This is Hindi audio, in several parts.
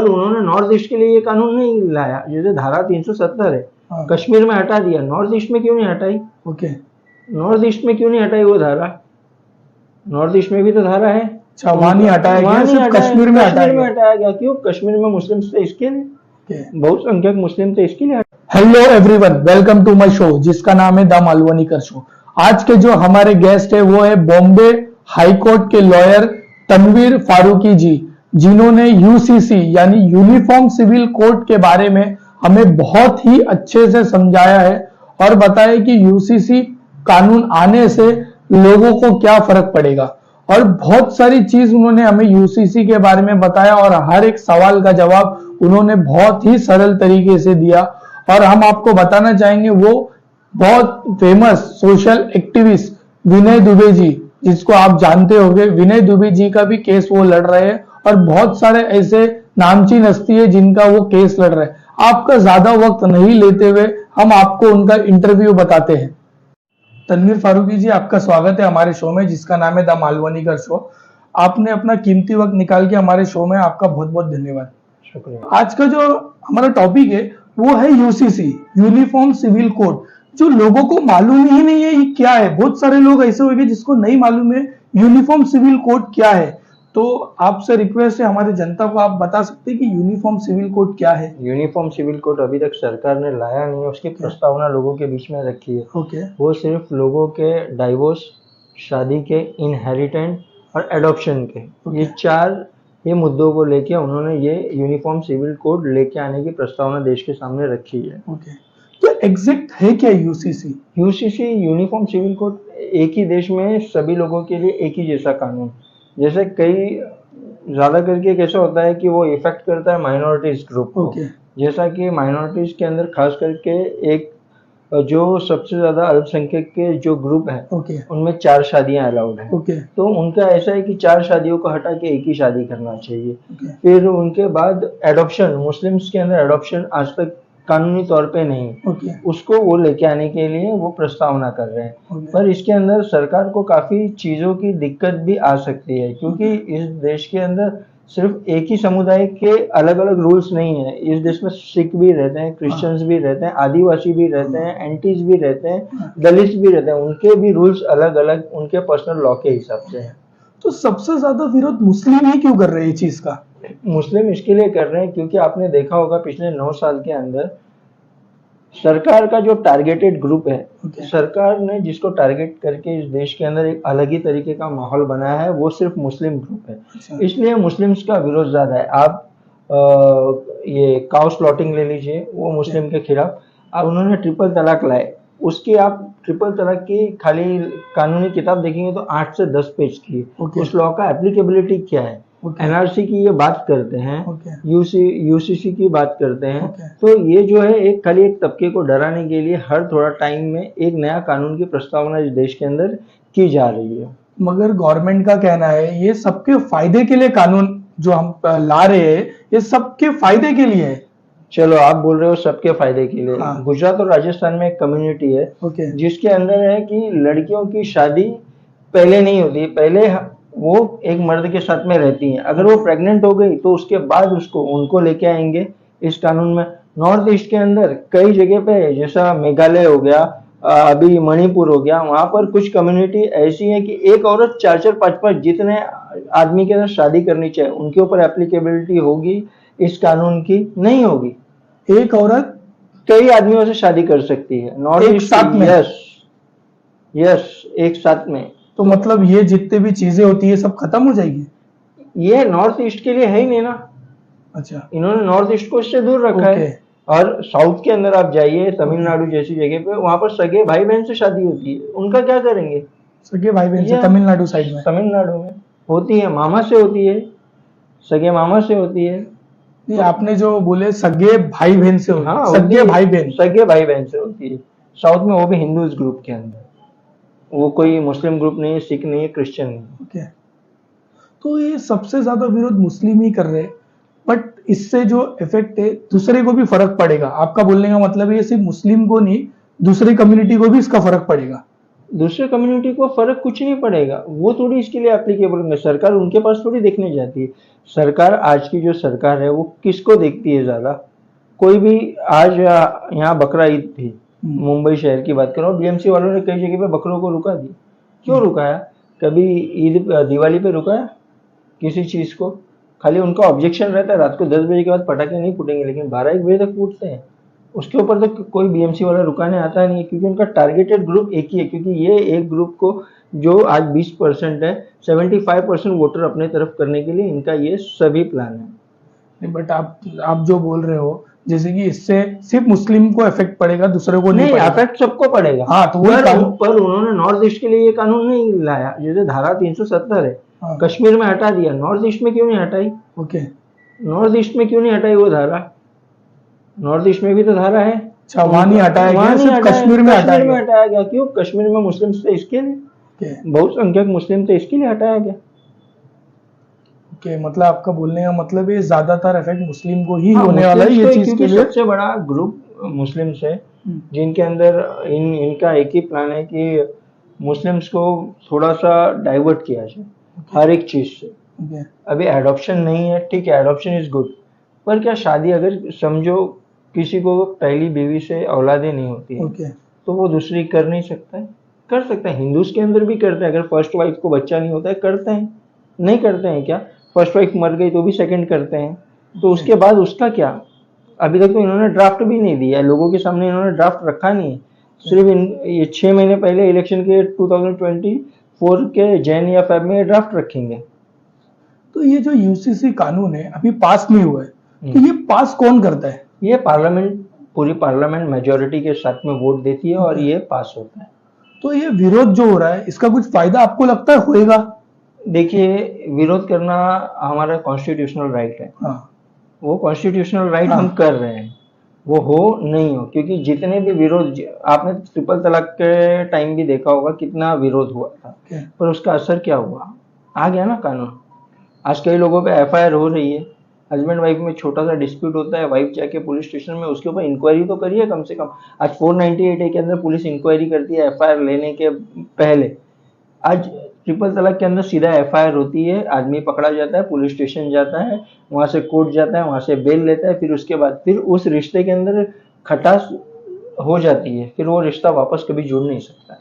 और उन्होंने नॉर्थ ईस्ट के लिए ये कानून नहीं लाया। जैसे धारा 370 है, हाँ। कश्मीर में हटा दिया, नॉर्थ ईस्ट में क्यों नहीं हटाई? ओके, नॉर्थ ईस्ट में क्यों नहीं हटाई वो धारा? नॉर्थ ईस्ट में भी तो धारा है। अच्छा, वहां नहीं हटाया गया, सिर्फ कश्मीर में हटाया गया। क्यों? कश्मीर में मुस्लिम थे इसके लिए, बहुसंख्यक मुस्लिम थे इसके लिए। Hello everyone, welcome to my show जिसका नाम है द मालवनीकर शो। आज के जो हमारे गेस्ट है वो है बॉम्बे हाई कोर्ट के लॉयर तनवीर फारूकी जी, जिन्होंने यूसीसी यानी यूनिफॉर्म सिविल कोड के बारे में हमें बहुत ही अच्छे से समझाया है और बताया कि यूसीसी कानून आने से लोगों को क्या फर्क पड़ेगा, और बहुत सारी चीज उन्होंने हमें यूसीसी के बारे में बताया और हर एक सवाल का जवाब उन्होंने बहुत ही सरल तरीके से दिया। और हम आपको बताना चाहेंगे वो बहुत फेमस सोशल एक्टिविस्ट विनय दुबे जी, जिसको आप जानते होंगे, विनय दुबे जी का भी केस वो लड़ रहे हैं और बहुत सारे ऐसे नामचीन हस्ती है जिनका वो केस लड़ रहे हैं। आपका ज्यादा वक्त नहीं लेते हुए हम आपको उनका इंटरव्यू बताते हैं। तनवीर फारूकी जी, आपका स्वागत है हमारे शो में जिसका नाम है द मालवनीकर शो। आपने अपना कीमती वक्त निकाल के हमारे शो में, आपका बहुत बहुत धन्यवाद। शुक्रिया। आज का जो हमारा टॉपिक है वो है यूसीसी, यूनिफॉर्म सिविल कोड, जो लोगों को मालूम ही नहीं है ये क्या है। बहुत सारे लोग ऐसे होंगे जिसको नहीं मालूम है यूनिफॉर्म सिविल कोड क्या है। तो आपसे रिक्वेस्ट है, हमारी जनता को आप बता सकते हैं कि यूनिफॉर्म सिविल कोड क्या है? यूनिफॉर्म सिविल कोड अभी तक सरकार ने लाया नहीं है, उसकी प्रस्तावना लोगों के बीच में रखी है। ओके। वो सिर्फ लोगों के डाइवोर्स, शादी के, इनहेरिटेंट और एडॉप्शन के, ये मुद्दों को लेके उन्होंने ये यूनिफॉर्म सिविल कोड लेके आने की प्रस्तावना देश के सामने रखी है। ओके, तो एग्जैक्ट है क्या UCC? UCC uniform civil code एक ही देश में सभी लोगों के लिए एक ही जैसा कानून। जैसे कई ज्यादा करके कैसा होता है कि वो इफेक्ट करता है माइनॉरिटीज ग्रुप को। जैसा कि माइनॉरिटीज के अंदर खास करके एक जो सबसे ज्यादा अल्पसंख्यक के जो ग्रुप है, उनमें 4 शादियां अलाउड है। तो उनका ऐसा है कि 4 शादियों को हटा के एक ही शादी करना चाहिए। फिर उनके बाद एडॉप्शन, मुस्लिम्स के अंदर एडॉप्शन आज तक कानूनी तौर पे नहीं, उसको वो लेके आने के लिए वो प्रस्तावना कर रहे हैं। पर इसके अंदर सरकार को काफी चीजों की दिक्कत भी आ सकती है, क्योंकि इस देश के अंदर सिर्फ एक ही समुदाय के अलग अलग रूल्स नहीं है। इस देश में सिख भी रहते हैं, क्रिश्चियंस भी रहते हैं, आदिवासी भी रहते हैं, एंटीज भी रहते हैं, दलित भी रहते हैं, उनके भी रूल्स अलग अलग उनके पर्सनल लॉ के हिसाब से है। तो सबसे ज्यादा विरोध मुस्लिम ही क्यों कर रहे हैं इस चीज का? मुस्लिम इसके लिए कर रहे हैं क्योंकि आपने देखा होगा पिछले 9 साल के अंदर सरकार का जो टारगेटेड ग्रुप है, सरकार ने जिसको टारगेट करके इस देश के अंदर एक अलग ही तरीके का माहौल बनाया है, वो सिर्फ मुस्लिम ग्रुप है। इसलिए मुस्लिम्स का विरोध ज्यादा है। आप ये काउ स्लॉटिंग ले लीजिए, वो मुस्लिम के खिलाफ। अब उन्होंने ट्रिपल तलाक लाए, उसकी आप ट्रिपल तलाक की खाली कानूनी किताब देखेंगे तो 8 से 10 पेज की। उस लॉ का एप्लीकेबिलिटी क्या है? एनआरसी की ये बात करते हैं, यूसीसी की बात करते हैं। तो ये जो है एक खाली एक तबके को डराने के लिए हर थोड़ा टाइम में एक नया कानून की प्रस्तावना इस देश के अंदर की जा रही है। मगर गवर्नमेंट का कहना है ये सबके फायदे के लिए कानून जो हम ला रहे हैं, ये सबके फायदे के लिए है। चलो, आप बोल रहे हो सबके फायदे के लिए। गुजरात और राजस्थान में एक कम्युनिटी है जिसके अंदर है कि लड़कियों की शादी पहले नहीं होती, पहले वो एक मर्द के साथ में रहती हैं। अगर वो प्रेग्नेंट हो गई तो उसके बाद उनको लेके आएंगे इस कानून में। नॉर्थ ईस्ट के अंदर कई जगह पे, जैसा मेघालय हो गया, अभी मणिपुर हो गया, वहां पर कुछ कम्युनिटी ऐसी है कि एक औरत 4-4, 5-5 जितने आदमी के साथ शादी करनी चाहिए उनके ऊपर एप्लीकेबिलिटी होगी, इस कानून की नहीं होगी। एक औरत कई आदमियों से शादी कर सकती है नॉर्थ ईस्ट में। यस, एक साथ में। तो मतलब ये जितने भी चीजें होती है सब खत्म हो जाएगी? ये नॉर्थ ईस्ट के लिए है ही नहीं ना। अच्छा, इन्होंने नॉर्थ ईस्ट को इससे दूर रखा है। और साउथ के अंदर आप जाइए, तमिलनाडु जैसी जगह पे, वहां पर सगे भाई बहन से शादी होती है। उनका क्या करेंगे? सगे भाई बहन से तमिलनाडु साइड में, तमिलनाडु में होती है, मामा से होती है, सगे मामा से होती है। आपने जो बोले सगे भाई बहन से, सगे भाई बहन से होती है साउथ में, वो भी हिंदूज ग्रुप के अंदर। वो कोई मुस्लिम ग्रुप नहीं है, सिख नहीं है, क्रिश्चियन नहीं है। तो ये सबसे ज्यादा विरोध मुस्लिम ही कर रहे हैं, बट इससे जो इफेक्ट है दूसरे को भी फर्क पड़ेगा। आपका बोलने का मतलब है ये सिर्फ मुस्लिम को नहीं, दूसरी कम्युनिटी को भी इसका फर्क पड़ेगा। दूसरे कम्युनिटी को फर्क कुछ नहीं पड़ेगा, वो थोड़ी इसके लिए एप्लीकेबल होंगे। सरकार उनके पास थोड़ी देखने जाती है। सरकार, आज की जो सरकार है वो किसको देखती है ज्यादा? कोई भी, आज यहाँ बकरा ईद थी, मुंबई शहर की बात करो, बीएमसी वालों ने कई जगह पे बकरों को रुका दिया। क्यों रुकाया? कभी ईद दिवाली पे रुकाया किसी चीज को? खाली उनका ऑब्जेक्शन रहता है रात को 10 बजे के बाद पटाखे नहीं फूटेंगे, लेकिन 12-1 बजे तक फूटते हैं। उसके ऊपर तो कोई बीएमसी वाला रुकाने आता नहीं है, क्योंकि उनका टारगेटेड ग्रुप एक ही है। क्योंकि ये एक ग्रुप को, जो आज 20% है, 75% वोटर अपने तरफ करने के लिए इनका ये सभी प्लान है। नहीं, बट आप जो बोल रहे हो, जैसे कि इससे सिर्फ मुस्लिम को इफेक्ट पड़ेगा, दूसरे को नहीं पड़ेगा। इफेक्ट सबको पड़ेगा। हाँ, तो पर उन्होंने नॉर्थ ईस्ट के लिए ये कानून नहीं लाया। जैसे धारा 370 है, हाँ, कश्मीर में हटा दिया, नॉर्थ ईस्ट में क्यों नहीं हटाई? ओके, नॉर्थ ईस्ट में क्यों नहीं हटाई वो धारा? नॉर्थ ईस्ट में भी तो धारा है। अच्छा, वहां नहीं हटाया गया, सिर्फ कश्मीर में हटाया गया। क्यों? कश्मीर में मुस्लिम थे इसके लिए, बहुसंख्यक मुस्लिम थे इसके लिए हटाया गया। ओके, मतलब आपका बोलने का मतलब ये ज्यादातर इफेक्ट मुस्लिम को ही होने वाला है ये चीज के लिए। सबसे बड़ा ग्रुप मुस्लिम्स है, जिनके अंदर इनका एक ही प्लान है कि मुस्लिम्स को थोड़ा सा डाइवर्ट किया जाए हर एक चीज से। अभी एडॉप्शन नहीं है, ठीक है, एडॉप्शन इज गुड, पर क्या शादी, अगर समझो किसी को पहली बीवी से औलादे नहीं होती है, तो वो दूसरी कर नहीं सकता है? कर सकता है। हिंदूज के अंदर भी करते हैं, अगर फर्स्ट वाइफ को बच्चा नहीं होता है करते हैं, नहीं करते हैं क्या? फर्स्ट वाइफ मर गई तो भी सेकंड करते हैं। तो उसके बाद उसका क्या? अभी तक तो इन्होंने ड्राफ्ट भी नहीं दिया है, लोगों के सामने इन्होंने ड्राफ्ट रखा नहीं है। सिर्फ ये 6 महीने पहले इलेक्शन के 2024 के जैन या फेब में ड्राफ्ट रखेंगे। तो ये जो यूसीसी कानून है अभी पास नहीं हुआ है, तो ये पास कौन करता है? ये पार्लियामेंट, पूरी पार्लियामेंट मेजोरिटी के साथ में वोट देती है और ये पास होता है। तो ये विरोध जो हो रहा है, इसका कुछ फायदा आपको लगता है होएगा? देखिए, विरोध करना हमारा कॉन्स्टिट्यूशनल राइट है। हाँ, वो कॉन्स्टिट्यूशनल राइट हम कर रहे हैं, वो हो नहीं हो, क्योंकि जितने भी विरोध, आपने ट्रिपल तलाक के टाइम भी देखा होगा कितना विरोध हुआ था, पर उसका असर क्या हुआ? आ गया ना कानून। आज कई लोगों पे एफआईआर हो रही है, हस्बैंड वाइफ में छोटा सा डिस्प्यूट होता है, वाइफ जाके पुलिस स्टेशन में उसके ऊपर इंक्वायरी तो करिए कम से कम। आज 498 के अंदर पुलिस इंक्वायरी करती है एफआईआर लेने के पहले। आज ट्रिपल तलाक के अंदर सीधा एफआईआर होती है, आदमी पकड़ा जाता है, पुलिस स्टेशन जाता है, वहां से कोर्ट जाता है, वहां से बेल लेता है, फिर उसके बाद फिर उस रिश्ते के अंदर खटास हो जाती है, फिर वो रिश्ता वापस कभी जुड़ नहीं सकता।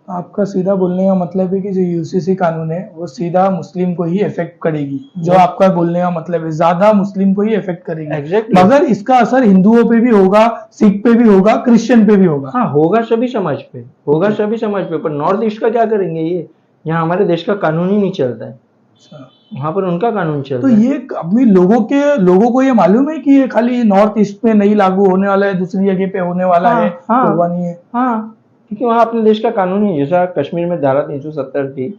आपका सीधा बोलने का मतलब है कि जो यूसीसी कानून है वो सीधा मुस्लिम को ही इफेक्ट करेगी, जो आपका बोलने का मतलब है ज्यादा मुस्लिम को ही इफेक्ट करेगी। Exactly. मगर इसका असर हिंदुओं पे भी होगा, सिख पे भी होगा, क्रिश्चियन पे भी होगा। हाँ, होगा सभी समाज पे, होगा सभी समाज पे। पर नॉर्थ ईस्ट का क्या करेंगे? ये यहाँ हमारे देश का कानून ही नहीं चलता है, वहां पर उनका कानून चलता है। तो ये अपनी लोगों को ये मालूम है कि ये खाली नॉर्थ ईस्ट में नहीं लागू होने वाला है, दूसरी जगह पे होने वाला है, होगा नहीं है? हाँ, क्योंकि वहाँ अपने देश का कानून ही, जैसा कश्मीर में धारा 370 थी,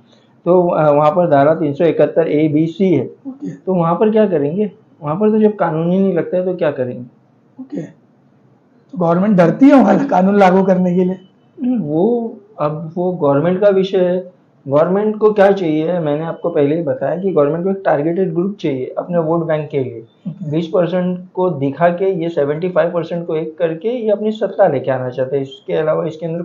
तो वहाँ पर धारा 371 A-B-C है। तो वहाँ पर क्या करेंगे? वहाँ पर तो जब कानून ही नहीं लगता है तो क्या करेंगे? तो गवर्नमेंट डरती है वहाँ कानून लागू करने के लिए? वो गवर्नमेंट का विषय है। गवर्नमेंट को क्या चाहिए, मैंने आपको पहले ही बताया कि गवर्नमेंट को एक टारगेटेड ग्रुप चाहिए अपने वोट बैंक के लिए। 20% को दिखा के ये 75% को एक करके ये अपनी सत्ता लेके आना चाहते हैं। इसके अलावा इसके अंदर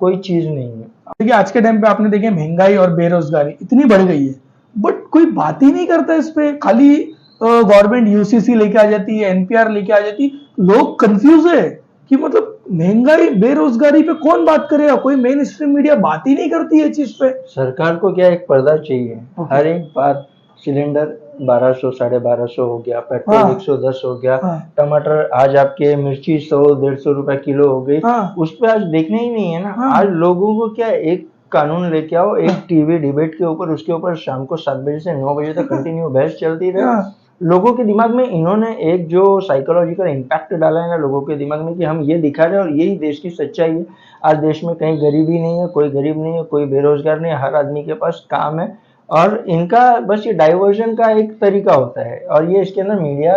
कोई चीज नहीं है। देखिए, आज के टाइम पे आपने देखे महंगाई और बेरोजगारी इतनी बढ़ गई है, बट कोई बात ही नहीं करता इस पे। खाली गवर्नमेंट यूसीसी लेके आ जाती है, एनपीआर लेके आ जाती है, लोग कंफ्यूज है कि मतलब महंगाई बेरोजगारी पे कौन बात करेगा? कोई मेन स्ट्रीम मीडिया बात ही नहीं करती है चीज पे। सरकार को क्या एक पर्दा चाहिए, हर एक बात। सिलेंडर 1200 1250 हो गया, पेट्रोल 110 हो गया, टमाटर आज आपके मिर्ची 100-150 रुपए किलो हो गई, उस पर आज देखने ही नहीं है ना। आज लोगों को क्या, एक कानून लेके आओ, एक टीवी डिबेट के ऊपर, उसके ऊपर शाम को 7 बजे से 9 बजे तक कंटिन्यू बहस चलती रहे। लोगों के दिमाग में इन्होंने एक जो साइकोलॉजिकल इम्पैक्ट डाला है ना लोगों के दिमाग में, कि हम ये दिखा रहे हैं और यही देश की सच्चाई है। आज देश में कहीं गरीबी नहीं है, कोई गरीब नहीं है, कोई बेरोजगार नहीं है, हर आदमी के पास काम है। और इनका बस ये डाइवर्जन का एक तरीका होता है, और ये इसके अंदर मीडिया,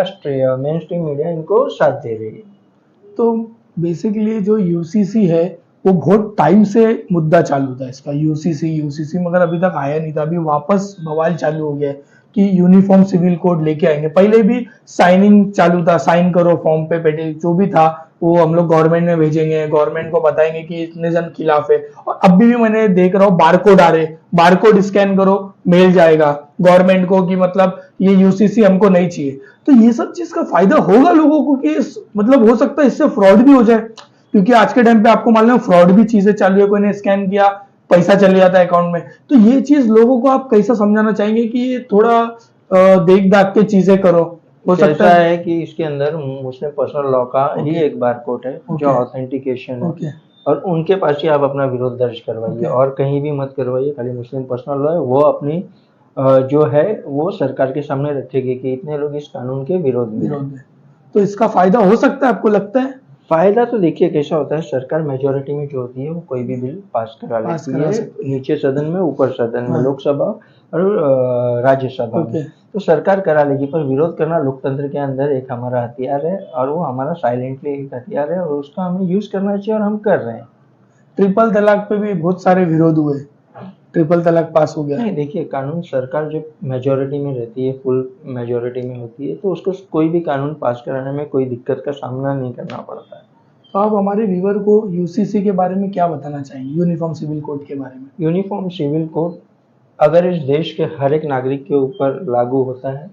मेन स्ट्रीम मीडिया इनको साथ दे रही है। तो बेसिकली जो यूसीसी है वो बहुत टाइम से मुद्दा चालू था इसका, यूसीसी मगर अभी तक आया नहीं था। अभी वापस बवाल चालू हो गया है कि यूनिफॉर्म सिविल कोड लेके आएंगे। पहले भी साइनिंग चालू था, साइन करो फॉर्म पे, जो भी था वो हम लोग गवर्नमेंट में भेजेंगे, गवर्नमेंट को बताएंगे कि इतने जन खिलाफ है। और अभी भी मैंने देख रहा हूँ बारकोड आ रहे, बारकोड स्कैन करो मेल जाएगा गवर्नमेंट को कि मतलब ये यूसीसी हमको नहीं चाहिए। तो ये सब चीज का फायदा होगा लोगों को कि मतलब हो सकता है इससे फ्रॉड भी हो जाए, क्योंकि आज के टाइम पे आपको मालूम है फ्रॉड भी चीजें चालू है, कोई ने स्कैन किया पैसा चले जाता है अकाउंट में। तो ये चीज लोगों को आप कैसा समझाना चाहेंगे कि ये थोड़ा देख दाख के चीजें करो। हो सकता है कि इसके अंदर मुस्लिम पर्सनल लॉ का ही एक बारकोड है जो ऑथेंटिकेशन है, और उनके पास ही आप अपना विरोध दर्ज करवाइए और कहीं भी मत करवाइए। खाली मुस्लिम पर्सनल लॉ है, वो अपनी जो है वो सरकार के सामने रखेगी कि इतने लोग इस कानून के विरोध में। तो इसका फायदा हो सकता है, आपको लगता है? फायदा तो देखिए कैसा होता है, सरकार मेजोरिटी में जो होती है वो कोई भी बिल पास करा लेती है, नीचे सदन में ऊपर सदन में, लोकसभा और राज्यसभा में। तो सरकार करा लेगी, पर विरोध करना लोकतंत्र के अंदर एक हमारा हथियार है और वो हमारा साइलेंटली एक हथियार है और उसका हमें यूज करना चाहिए और हम कर रहे हैं। ट्रिपल तलाक पे भी बहुत सारे विरोध हुए, ट्रिपल तलाक पास हो गया। नहीं देखिए, कानून सरकार जो मेजोरिटी में रहती है, फुल मेजोरिटी में होती है, तो उसको कोई भी कानून पास कराने में कोई दिक्कत का सामना नहीं करना पड़ता है। तो आप हमारे व्यूअर को यूसीसी के बारे में क्या बताना चाहेंगे, यूनिफॉर्म सिविल कोड के बारे में? यूनिफॉर्म सिविल कोड अगर इस देश के हर एक नागरिक के ऊपर लागू होता है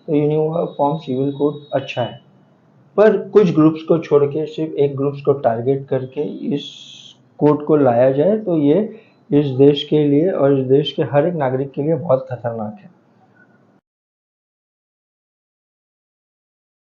तो यूनिफॉर्म सिविल कोड अच्छा है, पर कुछ ग्रुप्स को छोड़ के सिर्फ एक ग्रुप्स को टारगेट करके इस कोड को लाया जाए तो ये इस देश के लिए और इस देश के हर एक नागरिक के लिए बहुत खतरनाक है।